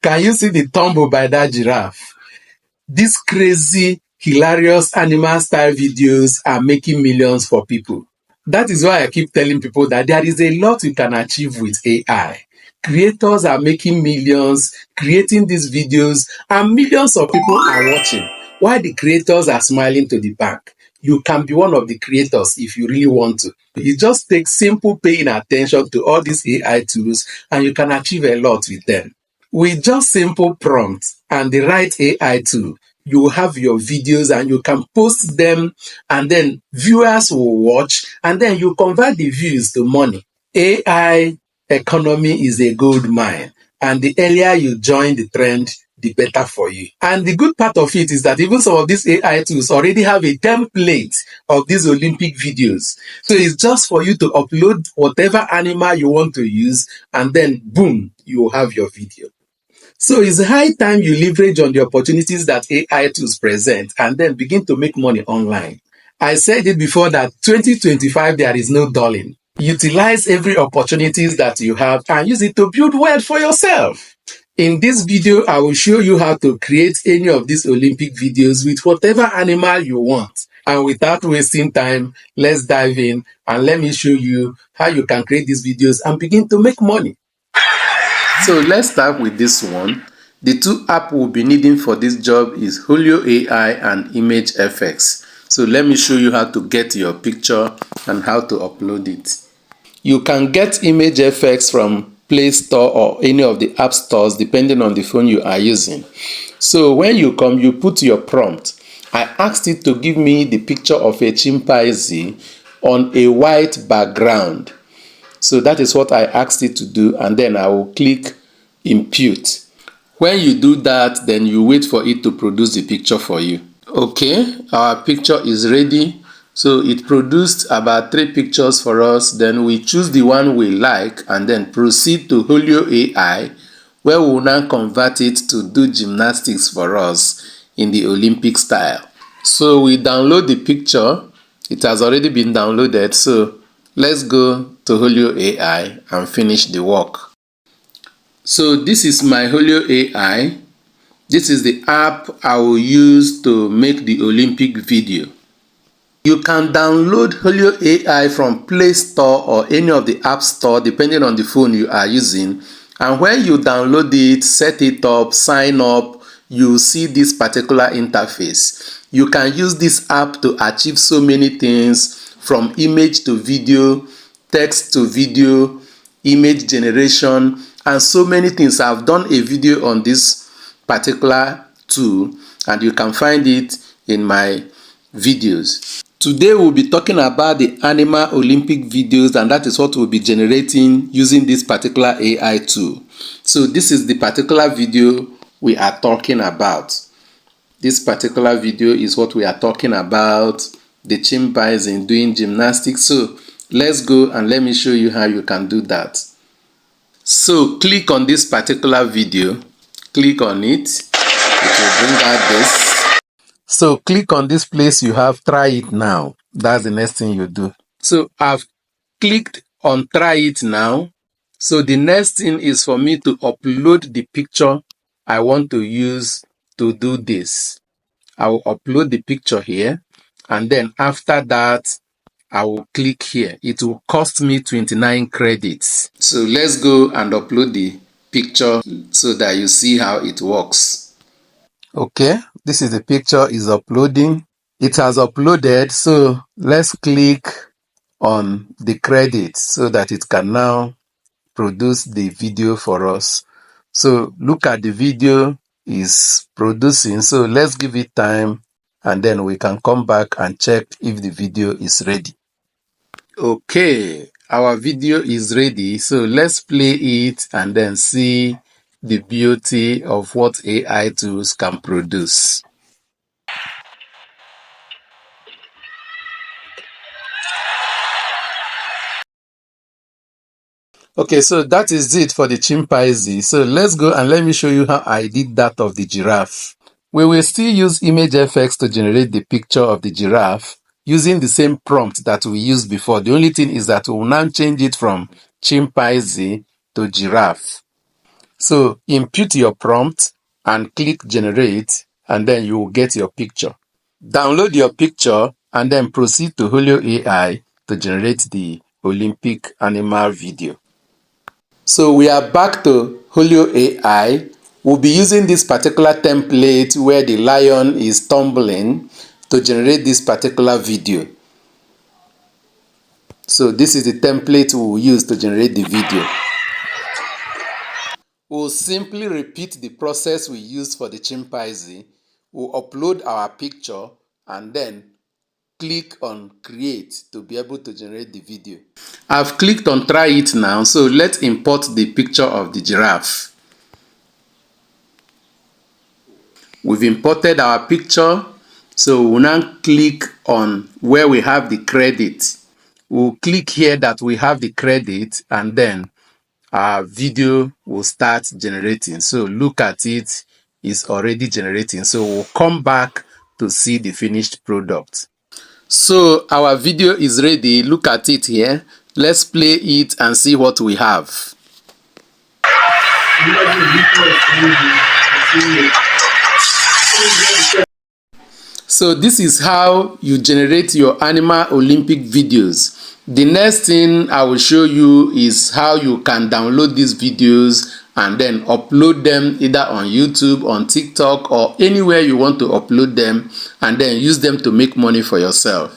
Can you see the tumble by that giraffe? These crazy, hilarious animal style videos are making millions for people. That is why I keep telling people that there is a lot you can achieve with AI. Creators are making millions, creating these videos, and millions of people are watching. While the creators are smiling to the bank, you can be one of the creators if you really want to. You just take simple paying attention to all these AI tools, and you can achieve a lot with them. With just simple prompts and the right AI tool, you have your videos and you can post them, and then viewers will watch, and then you convert the views to money. AI economy is a gold mine, and the earlier you join the trend, the better for you. And the good part of it is that even some of these AI tools already have a template of these Olympic videos. So it's just for you to upload whatever animal you want to use, and then boom, you will have your video. So it's high time you leverage on the opportunities that AI tools present and then begin to make money online. I said it before that 2025, there is no dulling. Utilize every opportunities that you have and use it to build wealth for yourself. In this video, I will show you how to create any of these Olympic videos with whatever animal you want. And without wasting time, let's dive in and let me show you how you can create these videos and begin to make money. So let's start with this one. The two apps we'll be needing for this job is Haulio AI and ImageFX. So let me show you how to get your picture and how to upload it. You can get ImageFX from Play Store or any of the app stores depending on the phone you are using. So when you come, you put your prompt. I asked it to give me the picture of a chimpanzee on a white background. So that is what I asked it to do, and then I will click impute. When you do that, then you wait for it to produce the picture for you. Okay, our picture is ready. So it produced about 3 pictures for us. Then we choose the one we like and then proceed to Haulio AI, where we will now convert it to do gymnastics for us in the Olympic style. So we download the picture. It has already been downloaded. So let's go to Haulio AI and finish the work. So this is my Haulio AI. This is the app I will use to make the Olympic video. You can download Haulio AI from Play Store or any of the app store depending on the phone you are using. And when you download it, set it up, sign up, you see this particular interface. You can use this app to achieve so many things, from image to video, text to video, image generation, and so many things. I've done a video on this particular tool, and you can find it in my videos. Today we'll be talking about the animal Olympic videos, and that is what we'll be generating using this particular AI tool. So this is the particular video we are talking about. This particular video is what we are talking about, the chimpanzee doing gymnastics. So let's go and let me show you how you can do that. So click on this particular video, click on it, it will bring out this. So click on this place you have try it now. That's the next thing you do. So I've clicked on try it now. So the next thing is for me to upload the picture I want to use to do this. I will upload the picture here, and then after that I will click here. It will cost me 29 credits. So let's go and upload the picture so that you see how it works. Okay, this is the picture is uploading. It has uploaded, so let's click on the credits so that it can now produce the video for us. So look at the video is producing. So let's give it time, and then we can come back and check if the video is ready. Okay, our video is ready. So let's play it and then see the beauty of what AI tools can produce. Okay, so that is it for the chimpanzee. So let's go and let me show you how I did that of the giraffe. We will still use ImageFX to generate the picture of the giraffe using the same prompt that we used before. The only thing is that we will now change it from chimpanzee to giraffe. So input your prompt and click generate, and then you will get your picture. Download your picture and then proceed to Haulio AI to generate the Olympic animal video. So we are back to Haulio AI. We'll be using this particular template where the lion is tumbling to generate this particular video. So this is the template we will use to generate the video. We'll simply repeat the process we used for the chimpanzee. We'll upload our picture and then click on create to be able to generate the video. I've clicked on try it now, so let's import the picture of the giraffe. We've imported our picture, so we'll now click on where we have the credit. We'll click here that we have the credit, and then our video will start generating. So look at it, it's already generating. So we'll come back to see the finished product. So our video is ready. Look at it here. Let's play it and see what we have. So this is how you generate your animal Olympic videos. The next thing I will show you is how you can download these videos and then upload them either on YouTube, on TikTok, or anywhere you want to upload them, and then use them to make money for yourself.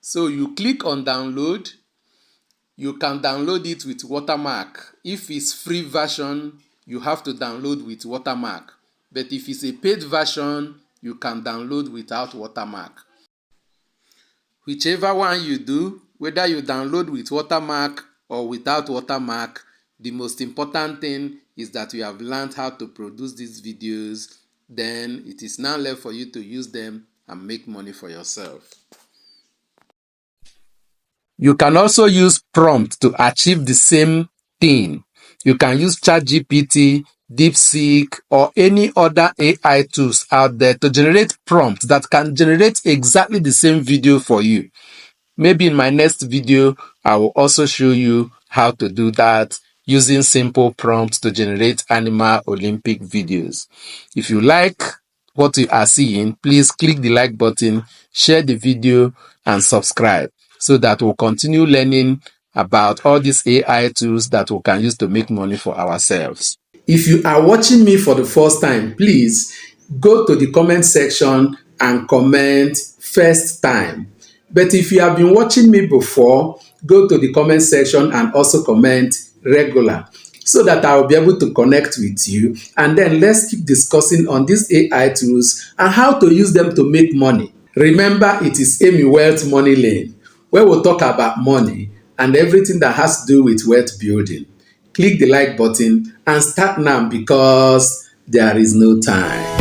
So you click on download. You can download it with watermark. If it's free version, you have to download with watermark. But if it's a paid version, you can download without watermark. Whichever one you do, whether you download with watermark or without watermark, the most important thing is that you have learned how to produce these videos. Then it is now left for you to use them and make money for yourself. You can also use prompt to achieve the same thing. You can use ChatGPT, DeepSeek, or any other AI tools out there to generate prompts that can generate exactly the same video for you. Maybe in my next video, I will also show you how to do that using simple prompts to generate animal Olympic videos. If you like what you are seeing, please click the like button, share the video, and subscribe so that we'll continue learning about all these AI tools that we can use to make money for ourselves. If you are watching me for the first time, please go to the comment section and comment first time. But if you have been watching me before, go to the comment section and also comment regular so that I will be able to connect with you. And then let's keep discussing on these AI tools and how to use them to make money. Remember, it is Amy Wealth Money Lane, where we'll talk about money and everything that has to do with wealth building. Click the like button and start now because there is no time.